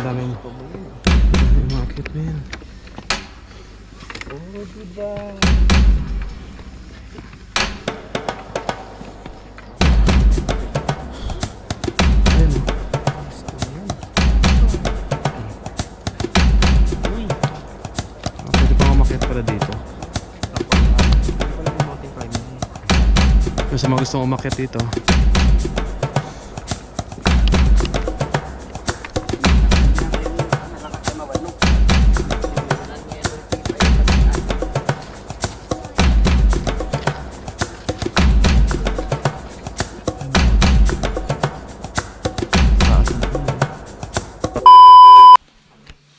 daming umakit na yan. Oh, diba? Ayun. Pwede pang umakit pala dito. Kasi mga gustong umakit dito.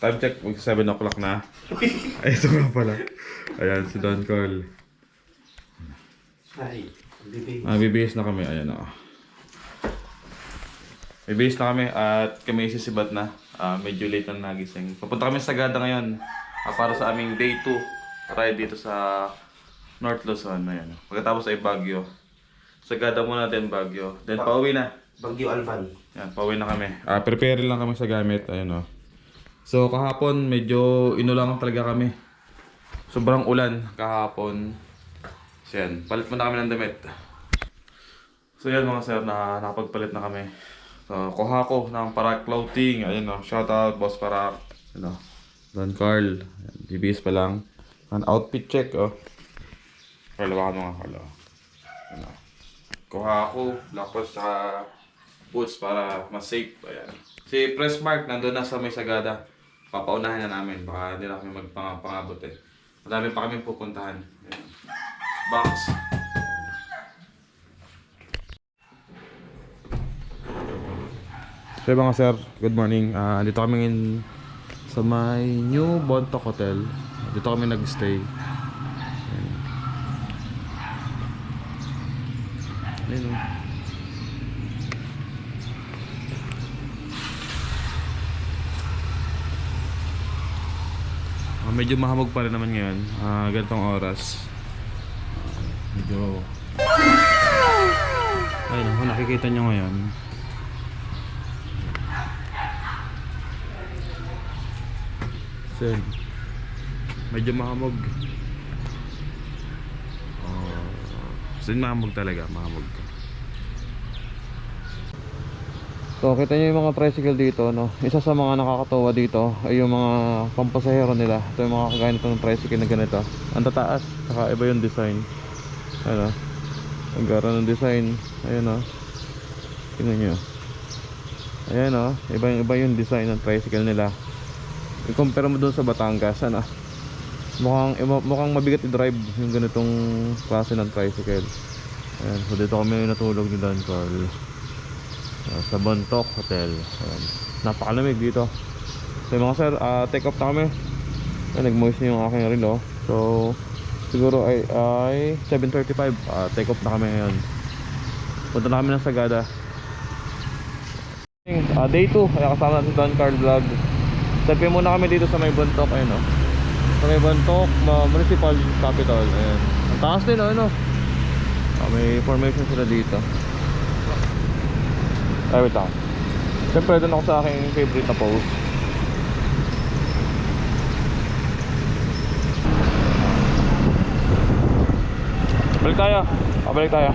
Time check, mag 7 o'clock na. Ay, ito nga pala. Ayan, si Don Carl. Ay, bibig. Bibihis na kami, ayan o. Bibihis na kami at kami isisibat na. Medyo late na nagising. Papunta kami sa Sagada ngayon para sa aming day 2 ride dito sa North Luzon. Ayan. Pagkatapos ay Baguio. Sagada muna din Baguio. Then pauwi na. Baguio Alvan. Ayan, pauwi na kami. Prepare lang kami sa gamit. Ayan o. So kahapon medyo inulangan talaga kami. Sobrang ulan kahapon. So yan, palit muna kami ng damit. So yan mga sir, nakapagpalit na kami. So kuha ko ng Parak Clothing. Ayun o, shout out Boss Parak. Ayun o, Don Carl. DBS pa lang. An outfit check o. Kalawakan mo nga, kalawa. Ayun o. Kuha ko, lapos sa boots para mas safe. Ayan. Si Pressmark nandun na sa may Sagada. Papaunahin na namin, baka hindi na kami magpangabot eh. Madami pa kami pupuntahan. Ayan. Box. So mga sir, good morning. Dito kami sa may New Bontoc Hotel. Dito kami nag-stay. Ayun o. Medyo mahamog pa rin naman ngayon. Ganitong oras. Medyo... Ayun, kung nakikita nyo ngayon. So, medyo mahamog. So, mahamog talaga, mahamog. So, kita nyo yung mga tricycle dito, no? Isa sa mga nakakatawa dito ay yung mga pampasahero nila. Ito yung mga kagaya nito ng tricycle na ganito. Ang tataas, saka iba yung design. Ano? Ang gara ng design. Ayan o. Tingnan nyo. Ayan o. Iba yung design ng tricycle nila. I-compare mo dun sa Batangas. Ano? Mukhang mabigat i-drive yung ganitong klase ng tricycle. Ayan. So, dito kami natulog ni Don Carl. Sa Bontoc Hotel. Ayan. Napakalamig dito. So mga sir, take off na kami. Nag-moist na yung aking relo. So siguro ay 7:35. Take off na kami ngayon. Punta na kami ng Sagada. Day 2. Kaya kasama natin si Don Carl Vlog. Selfie muna kami dito sa may Bontoc. Ayun o. Sa may Bontoc Municipal Capital. Ayan. Ang taas din o. Ano? May formation sila dito. Ay, wait lang. Siyempre, doon ako sa aking favorite na pose. Balik tayo. Balik tayo.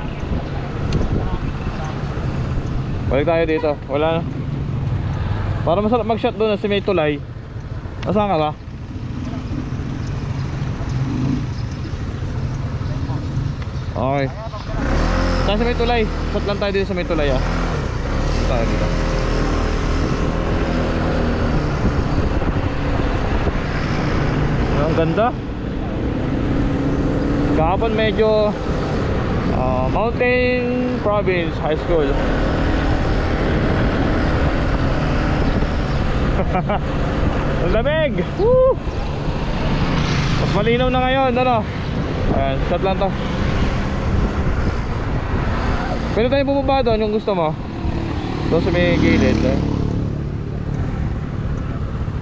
Balik tayo dito. Wala na. Para masarap mag-shot doon sa may tulay. Nasaan ka ba? Okay. Tayo sa may tulay. Shot lang tayo dito sa may tulay ah. Tayo dito. Ang ganda. Kahapon medyo Mountain Province High School. Ang lamig. Woo! Mas malinaw na ngayon. Ano? Ayan, shot lang to. Pwede tayo bumaba doon yung gusto mo. Doon sa may gilid eh.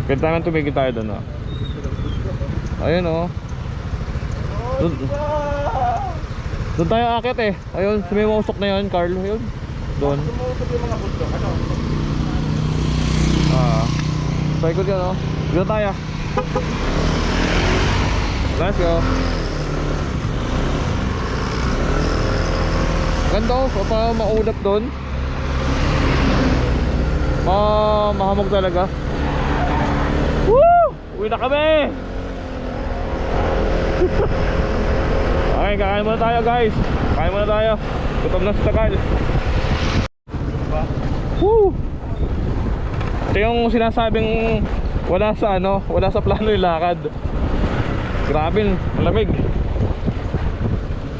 Pwede tayo tumigil tayo doon oh. Ayun oh. Doon tayo akit eh. Ayun, sa may musok na yun, Carl. Ayun. Doon. Paikot yan, oh. Dito tayo. Let's go. Ganda, oh. Pa maulap doon. Mahamog talaga. Woo! Uwi na kami. Okay, kakain muna tayo, guys. Kakain muna tayo. Gutom na sa Tagal. Woo! Ito yung sinasabing wala sa plano yung lakad. Grabe, malamig.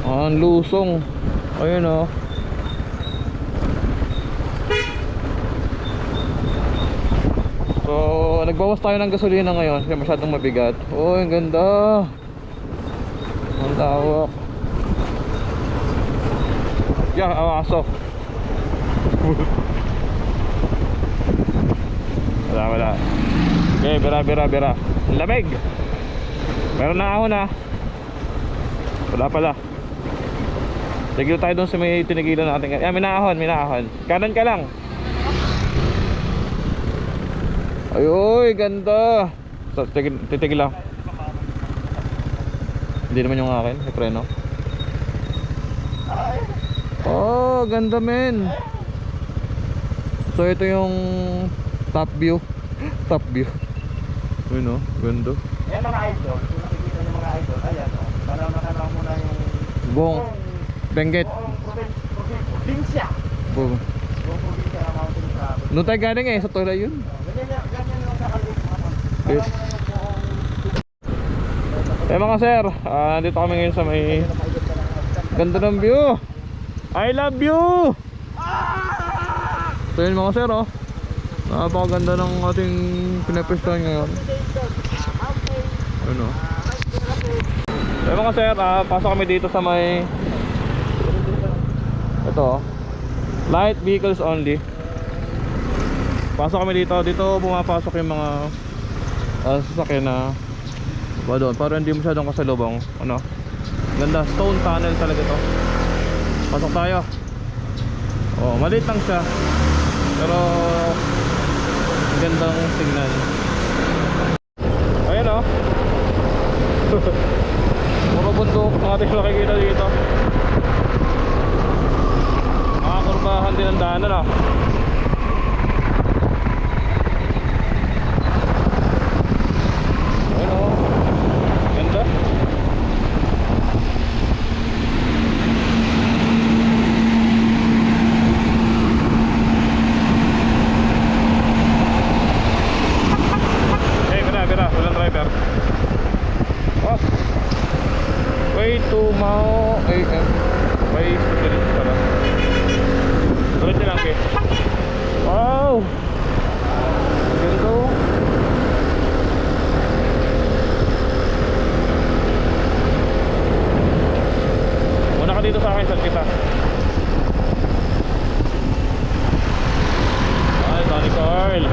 Ang lusong. Ayun, oh. So, nagbawas tayo ng gasolina ngayon kasi masyadong mabigat. Oh, ang ganda. Ang lawak. Yeah, awaso. Wala. Okay, bira. Lamig. Meron na ako na. Wala pala. Tigil tayo dun sa may tinigilan natin. Minahon. Kanan ka lang. Ay, ganda. So, titigil lang. Hindi naman yung akin, may preno. Oh, ganda men. So ito yung top view. Top view. Ayun, oh, ganda. Ayan mga idol, kung nakikita nyo mga idol, ayan o, para makalaw muna yung Buong Benguet. probinsya. Buong Probinsya ng Mountain Province. Doon tayo galing sa Tola yun. Ganyan yung kakalik mga. Yes. Mga sir, dito kami ngayon sa may ganda ng view. I love you. So yun mga sir, oh. Napakaganda ng ating pinapwestuhan ngayon. Ano? Mga sir, pasok kami dito sa may ito, oh. Light vehicles only. Pasok kami dito. Dito pumapasok yung mga sasakyan na doon, para hindi masyadong kasalubong. Ano? Ganda, stone tunnel talaga to. Pasok tayo. Oh, maliit lang siya. Pero gandang tingnan. Ayan, oh. Puro bundok ang ating makikita dito. Mga kurbahan din ang daanan, oh. Ayan, oh. Ganda. Bira, walang driver. Oh. Way to Mao AM. Way to Diretso pala. Diretso lang, okay. Wow. Ganda. Muna ka dito sa akin, saan kita? Ay, Tony Carl.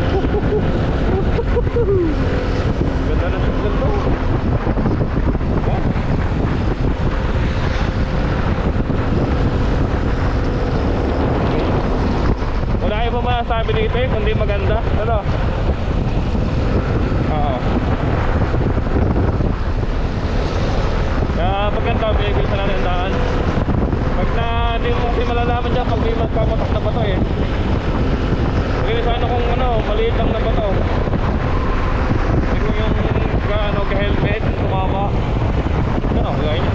Ganda na siya to. Wala kayo pa masasabi dito eh, kundi maganda. Ano? Oo. Kaya pagkanta, binigil sa natin ang daan. Pag na, hindi mo kasi malalaman dyan pag may magpapatak na bato eh. Pagkili sana kung ano, maliit lang na bato. Yung ka-helmet, tumama. Ano, gaya niya.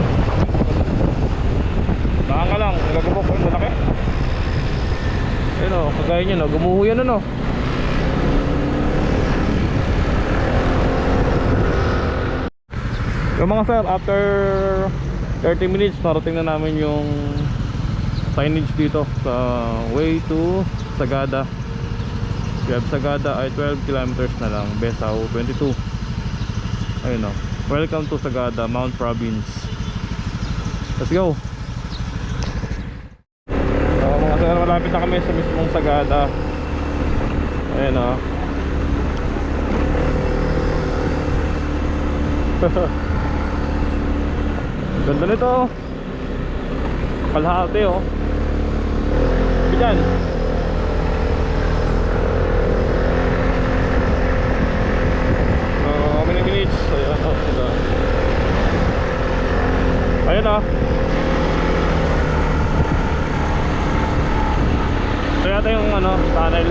Saan ka lang, nagagabok ko yung malaki. Ayun o, kagaya niya, gumuho yan ano. Yung mga sir, after 30 minutes, narating na namin yung signage dito sa way to Sagada. We have Sagada ay 12 kilometers na lang, Besao 22. Ayun o, welcome to Sagada, Mount Province. Let's go. So mga sir, malapit na kami sa mismong Sagada. Ayun o. Ganda nito. Kalahati o. Diyan. guys. Ayun o sila. Ayun o. Ito yata yung ano, tunnel.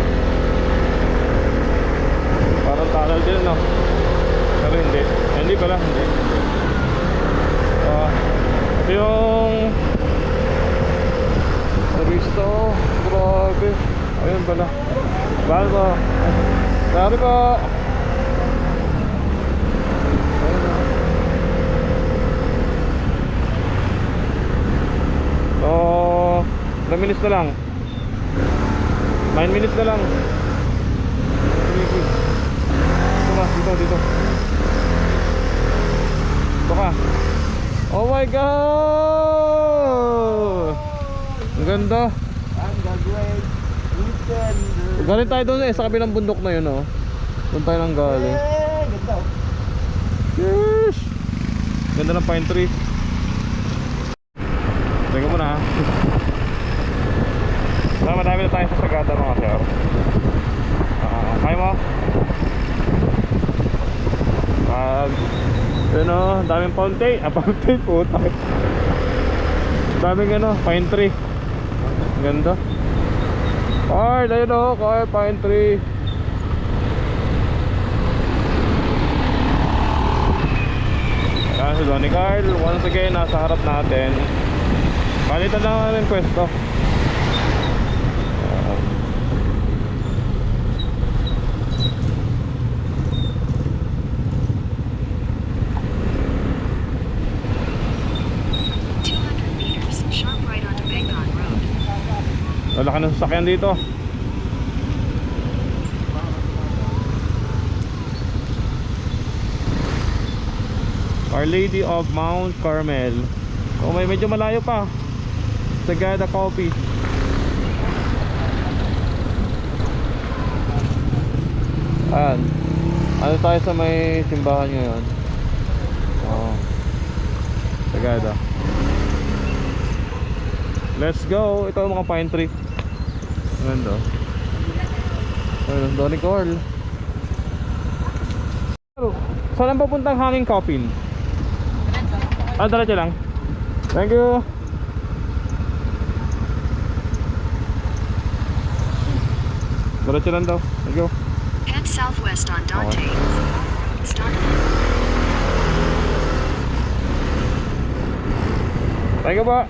Parang tunnel din no. Pero hindi. Hindi pala, hindi. Ito yung Risto. Grabe. Ayun pala. Bahal po. Sorry po. Ayun o. So, 3 minutes na lang. 9 minutes na lang. Dito ka, dito. Dito ka. Oh my God! Ang ganda. Ang gagawin. Galing tayo doon sa kabilang bundok na yun oh. Doon tayo nang galing. Ganda. Yes! Ganda ng pine tree. Tingnan mo na ha. Madami na tayo sa Sagada mga sir. Kaya mo? Yun o, daming fountain. Fountain po tayo. Daming ano, pine tree. Ganda. Card, ayun o, card, pine tree. Ayan si Donnie Carl. Once again, nasa harap natin. Palitan lang namin pwesto. 200 meters, sharp right onto Bengon Road. Wala ka ng sasakyan dito. Our Lady of Mount Carmel. Oh, may medyo malayo pa. Sagada Coffee. Ayan. Ano tayo sa may simbahan ngayon? Oh. Sagada. Let's go. Ito ang mga pine tree. Ganda. Ayun, Donnie Carl. Saan ang papuntang hanging coffin? Diretso lang. Thank you. Diretso lang daw. Thank you. Head southwest on Dante. Start. Thank you po.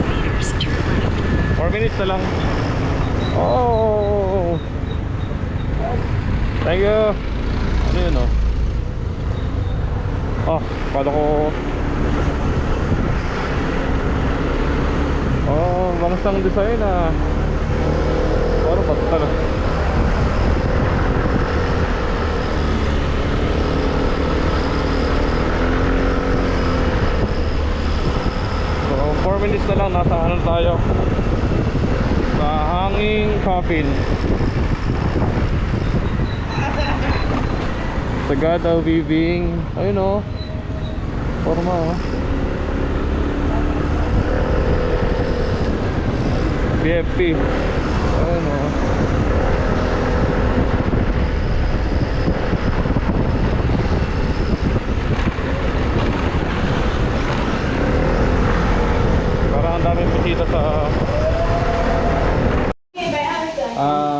Meters, turn left. 4 minutes na lang. Oh. Thank you. Ano yun oh? Oh, pala ko. Oh, bangsang design ah. Ano ba ito na? So 4 minutes na lang, nasa ano tayo, sa hanging coffin. Sagada weaving. Ayun o, forma o. PFP. Ayun o. Parang ang daming bisita sa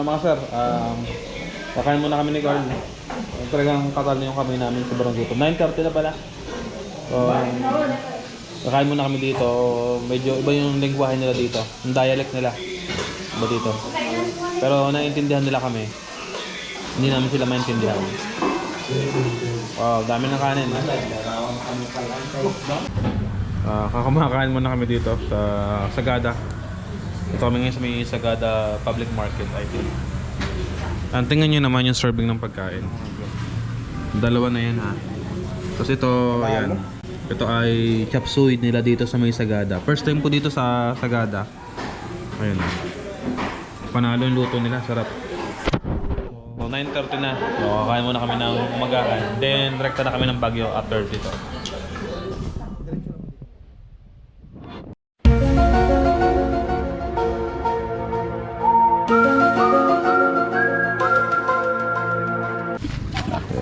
mga sir, kakain muna kami ni Carl. Talagang katal na yung kamay namin sa barang gutom. 9:30 na pala. So, kakain muna kami dito. Medyo iba yung lengguwahe nila dito. Yung dialect nila. Iba dito. Pero naiintindihan nila kami. Hindi namin sila maintindihan. Wow, dami ng kanin. Kakamakain muna kami dito sa Sagada. Ito kami ngayon sa may Sagada Public Market, I think. Tingnan nyo naman yung serving ng pagkain. Dalawa na yan ha. Tapos ito, ayan. Ito ay chop suey nila dito sa may Sagada. First time ko dito sa Sagada. Ayun. Panalo yung luto nila, sarap. So 9:30 na. So kakain muna kami ng umagahan. Then direkta na kami ng Baguio after dito.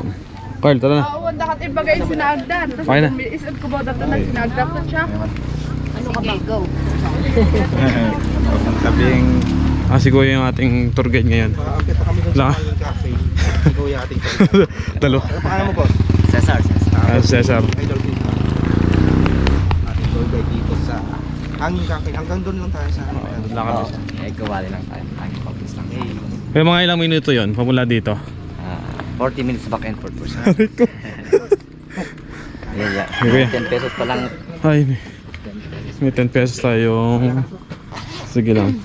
Ayun. Carl, tara na. Oo, dapat ibagay sinagdan. Tapos Okay na. isip ko ba dapat na sinagdan ko siya? Ano ka ba? Go. Ang tabing. Si Kuya yung ating tour guide ngayon. Makakapit pa kami doon Wala sa ka? Hanging Cafe. Si Kuya ating Talo. Ano pangalan mo po? Cesar. Cesar. Idol din. Ating tour guide dito sa Hanging Cafe. Hanggang doon lang tayo sa Lakad na siya. Gawali lang tayo. Aking focus lang. Kaya mga ilang minuto yon pamula dito. 40 minutes back and forth for sure. Yeah. Okay. 10 pesos pa lang. Ay, may 10 pesos tayong... Sige lang.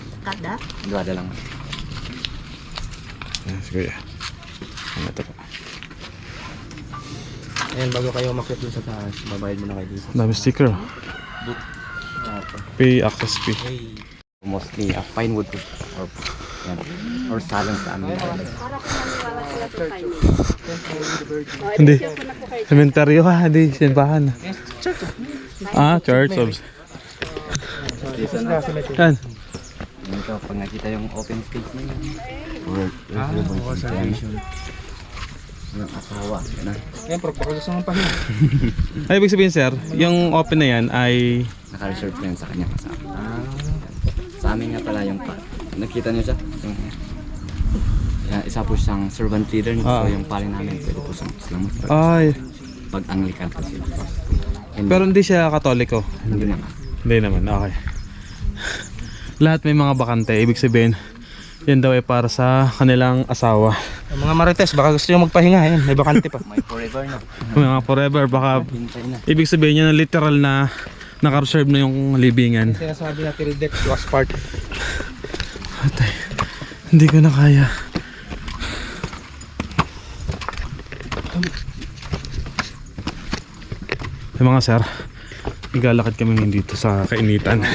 Duwada lang. Ayan, si Kuya. Ano ito po? Ayan, bago kayo umakyat dun sa taas, babayad muna kayo dito. Dami sticker. Pay access fee. Mostly pine wood or salon sa amin. Hindi. Sementeryo ha, hindi. Simbahan. Church of... Yan. Ito, pag nakita yung open space nila. Yung asawa. Ayan, pero baka gusto mong pahinga. Ay, ibig sabihin sir, yung open na yan ay... Naka-reserve ko yun sa kanyang asawa. Sa amin nga pala yung nakita niyo siya? Yung, isa po siyang servant leader. So yung pali namin pwede po siyang Islam. Ay, Pag Anglican po sila. pero hindi siya katoliko. Hindi naman. Hindi naman, okay. Lahat may mga bakante, ibig sabihin, yan daw ay para sa kanilang asawa. Ang mga marites, baka gusto nyo magpahinga. Ayan, may bakante pa. May forever na. Mga forever, baka Hintay na. ibig sabihin yan na literal na naka-reserve na yung libingan. Sinasabi na till death do us part. Atay, hindi ko na kaya. Yung mga sir, igalakad kami ngayon dito sa kainitan.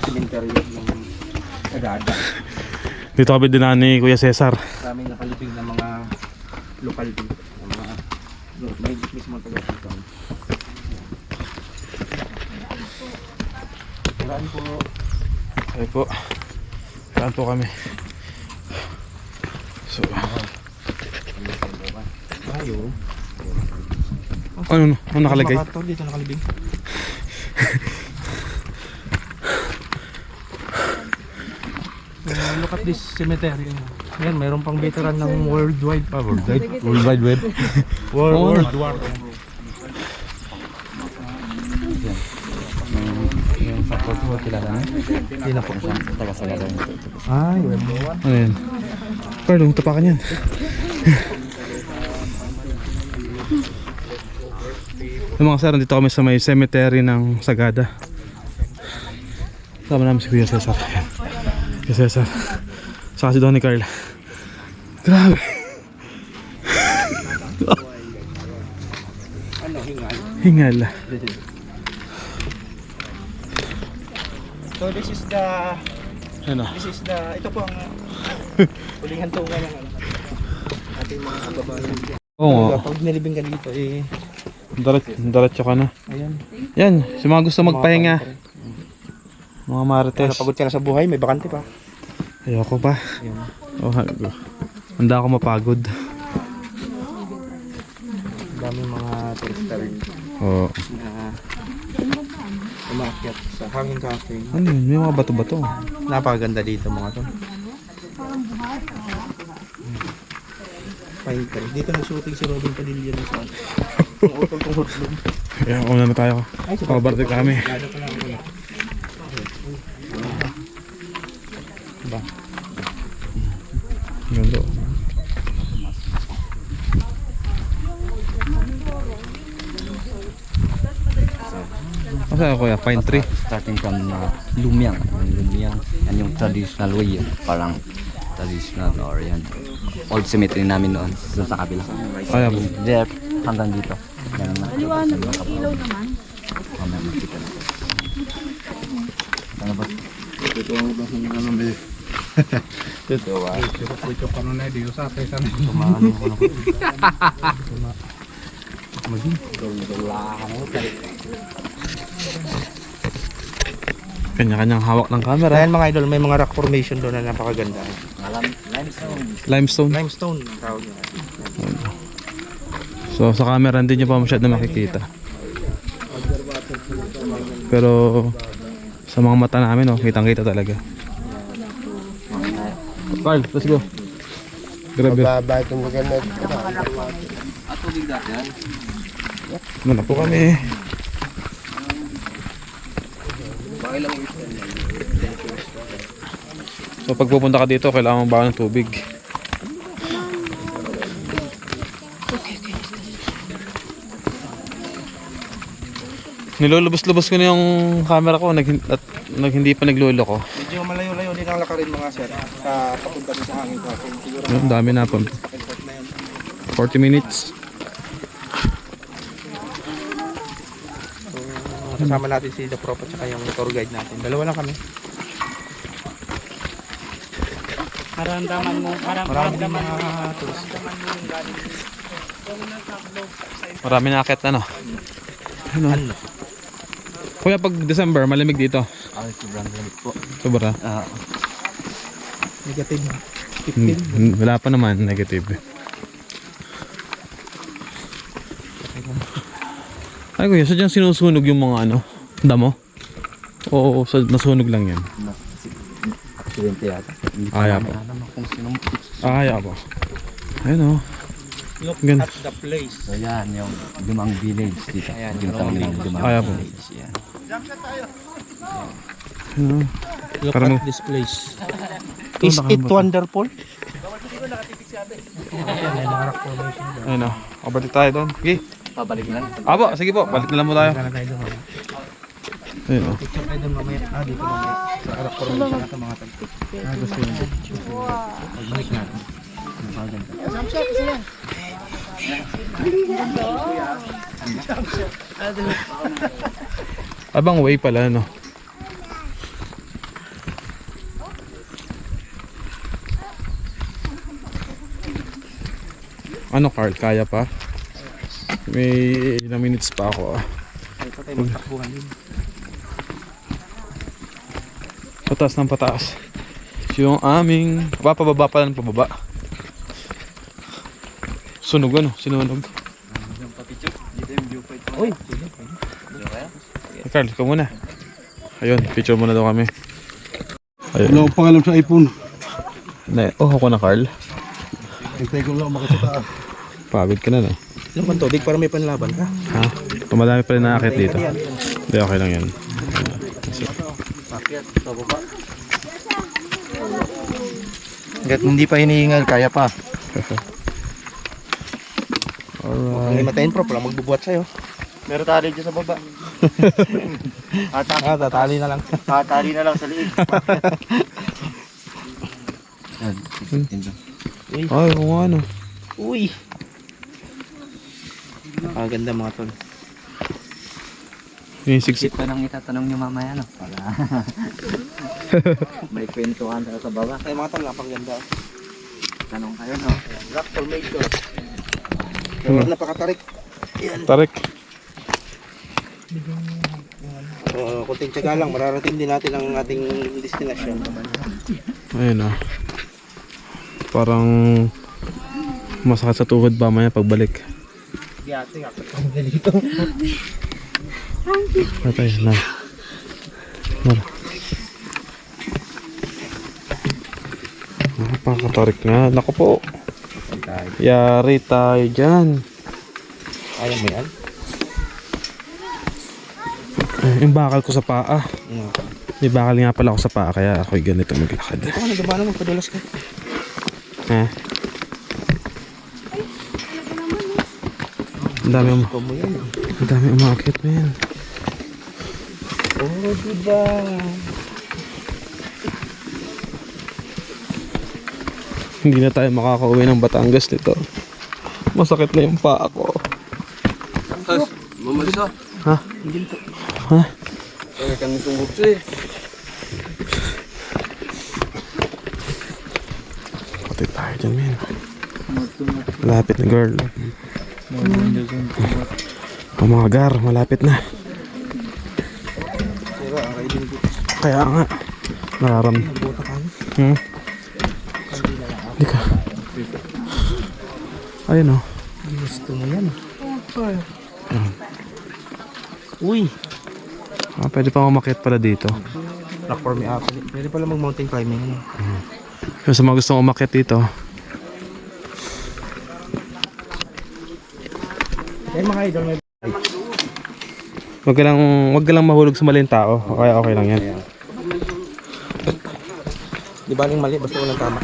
Cemetery ng Sagada. Dito kami dinaan ni Kuya Cesar. Maraming nakalibing ng mga lokal din. Ng mga may mismo taga dito. Saan po? Ay po, saan po kami? So, Ayo. ano nakalagay? Makato, dito nakalibing. Look at this cemetery. Yan, mayroon pang veteran ng worldwide pa. World Wide Web. World War. Yung sa Port World kilala na? Hindi na po. Taga Sagada. Ay, Ano yan? Pardon, tapakan yan. Yung mga sir, dito kami sa may cemetery ng Sagada. Sama namin si Kuya Cesar. Ayan. Kuya Cesar. Saka si Donnie Carl. Grabe. Hingal. so this is the Ano? ito po ang huling hantungan ng ating mga kababayan. Oo. Pag nilibing ka dito Diretso ka na. ayan. Yan, sa mga gusto magpahinga. Mga marites. Pagod ka na sa buhay, may bakante pa. Ayoko pa. Ayan. Oh, handa ako mapagod. Daming mga turista rin Oo. na umaakyat sa Hanging Cafe. Ano yun? May mga bato-bato. Napakaganda dito mga to. Fine tree. Dito nag-shooting si Robin Padilla ng sa yung utol kong hotdog. Kaya una na tayo. Pabarte kami. Gada pa lang ako na. Ba? Ganda. Masa ako ya? Pine tree? Starting from Lumiang. Yung Lumiang. Yan yung traditional way. Parang traditional or yan. Old cemetery namin noon. Doon sa kabila. Ayan. There, hanggang dito. Yan na. Aliwanag yung ilaw naman. Mamaya makita na. Ano ba? Totoo ba sa mga naman ba? Totoo ba? Ito pa nun na diyo sa atin ka na. Tumaan ko na. Kanya-kanyang hawak ng camera. Dahil mga idol, may mga rock formation doon na napakaganda. Limestone. Limestone. Limestone ang tawag niya. So sa camera hindi nyo pa masyado makikita. Pero sa mga mata namin, oh, kitang-kita talaga. Carl, let's go. Grabe. Mababa itong maganda. Tubig dati yan. Muna po kami. So pag pupunta ka dito, kailangan mong bawa ng tubig. Nilulubos-lubos ko na yung camera ko at hindi pa naglolo ko. Medyo malayo-layo din ang lakarin mga sir. Sa papunta din sa hangin ko. Siguro Ang dami na po. airport na yun. 40 minutes. Kasama natin si The Prop at saka yung tour guide natin. Dalawa lang kami. Maraming mga tours. Marami na akit ano. Ano? Kuya, pag December, malamig dito. Ay, sobrang lamig po. Sobra. Negative 15. Wala pa naman, negative. Ay kuya, sadyang sinusunog yung mga ano, damo? Oo, nasunog lang yan. Aksidente yata. Hindi Kaya po. alam kung sinong... Kaya po. Ayun o. Look Gan- at the place. So yan, yung Dumang Village dito. Ayan, Yung tawag ng Dumang Kaya po. Village. Yan. Ayun o. Look Parang- at this place. Is it wonderful? Ayun o. Kabalik tayo doon. Sige. Pabalik na lang. Abo, sige po. Balik na lang mo tayo. Kaya tayo doon. Ayun o. Picture tayo doon mamaya. Dito mamaya. Sa rock formation natin mga tagpo. Gusto yun. Magbalik natin. Napakaganda. Abang way pala no. Ano Carl, kaya pa? May ilang minutes pa ako ah. Ito tayo magtakbuhan din. Pataas ng pataas. Yung aming pababa pa lang pababa. Sunog ano? Sinunog. Uy! Carl, ikaw muna. Ayun, picture muna daw kami. Ayun. Wala akong pangalam sa iPhone. Oh, ako na Carl. Hintay ko lang makasita. Pagod ka na no? Ilang man tubig para may panlaban ka? Ha? Tumadami pa rin nakakit dito. Hindi, okay lang yan. Hanggat hindi pa hinihingal, kaya pa. Alright. Ang himatayin pro, pala magbubuhat sa'yo. Meron tali dyan sa baba. Tatali na lang. Tatali na lang sa liig. Ay, kung ano. Uy! Ang ganda mga tol. Yung siksik. Isip pa nang itatanong nyo mamaya, no? Para may kwentuhan sa baba. Ay mga tol, napakaganda. Tanong kayo, no? Rock formation. Pero napakatarik. Tarik. Kunting tiyaga lang, mararating din natin ang ating destination. Ayun ah. Parang masakit sa tuhod ba maya pagbalik. Giyate, ako dito. Patay na. Mara. Napakatarik nga. Naku po. Yari tayo dyan. Kaya mo yan? Yung bakal ko sa paa. May bakal nga pala ako sa paa kaya ako'y ganito maglakad. Ito ka nagaba naman, padulas ka. Ha? Ang dami ang dami umakit mo yan. Oh, diba? Hindi na tayo makakauwi ng Batangas nito. Masakit na yung paa ko. Bumalis ka. Ha? Ha? Kaya kami sunggup siya eh. Patay tayo dyan, men. Malapit na, girl. Oh, mga gar, malapit na. Sira, ang kaibin ko. Kaya nga. Nararamdaman. Buta ka. Hindi ka. Ayun oh. Gusto mo yan. Uy! Pwede pa umakyat pala dito. Rock for me apple. Pwede pala mag mountain climbing. Yung sa mga gustong umakyat dito. Eh mga idol, may Wag ka lang mahulog sa maling tao. Okay lang yan. di baling mali, basta walang tama.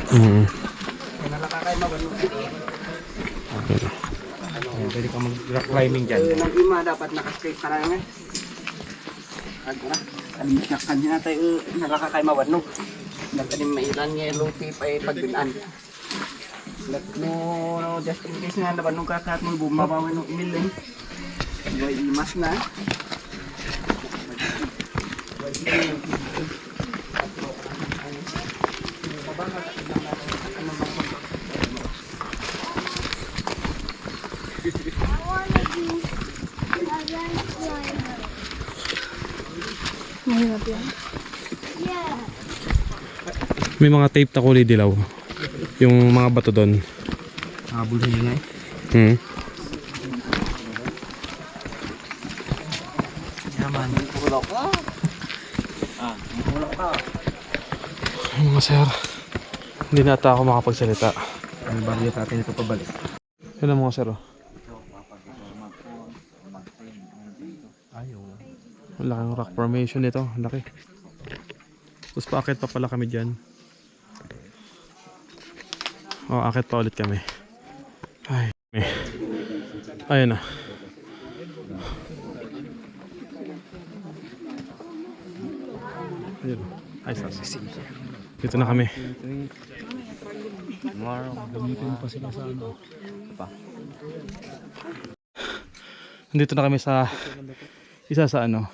Ayan, pwede ka mag rock climbing dyan. Ima dapat nakaskate ka lang eh. Agora, alimit na kanya tayo nakakakaimawan no. Nagtanim mailan nga lupi pa pagbinan. Let mo just in case nga naman nung kakat mo bumabawi ng email eh. May imas na. May mga tape na kulay dilaw. Yung mga bato doon. Habulin nyo nga eh. Yaman. Mga sir, hindi na ata ako makapagsalita. Ang baryo natin ito pabalik. Yun ang mga sir oh. Ayaw. Ang laking rock formation nito, ang laki. Tapos paakit pa pala kami dyan. Akit pa ulit kami. Ay, ayun na. Ayun. Ay, sasisi. Dito na kami. Gamitin pa sila sa ano. Nandito na kami sa isa sa ano.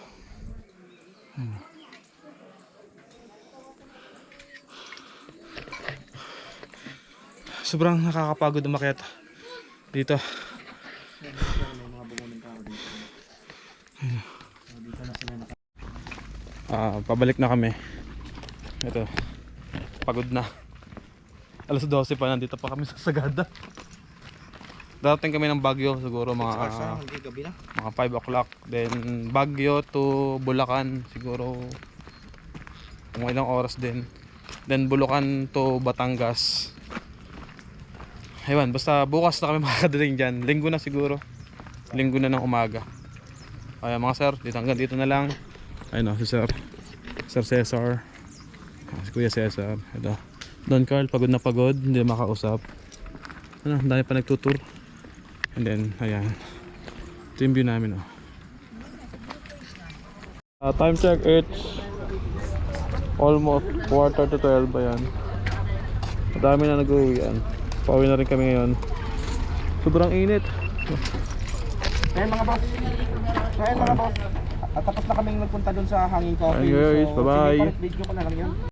Sobrang nakakapagod umakyat dito. Pabalik na kami. Ito. Pagod na. Alas 12 pa, nandito pa kami sa Sagada. Darating kami ng Baguio siguro mga 5 o'clock. Then Baguio to Bulacan siguro mga ilang oras din. Then Bulacan to Batangas. Ayun, basta bukas na kami makakadating dyan. Linggo na siguro. Linggo na ng umaga. Kaya mga sir, hanggang dito na lang. Ayun o, si Sir Cesar. Si Kuya Cesar. Ito. Don Carl, pagod na pagod. Hindi makausap. Ano, dami pa nagtutur. And then, ayan. Ito yung view namin o. Time check, it's almost 11:45 ba yan. Madami na nag-uwian. Pauwi na rin kami ngayon. Sobrang init. Ayan mga boss. At tapos na kaming nagpunta dun sa hanging coffee. Ayun guys, bye bye. Video ko na lang yun.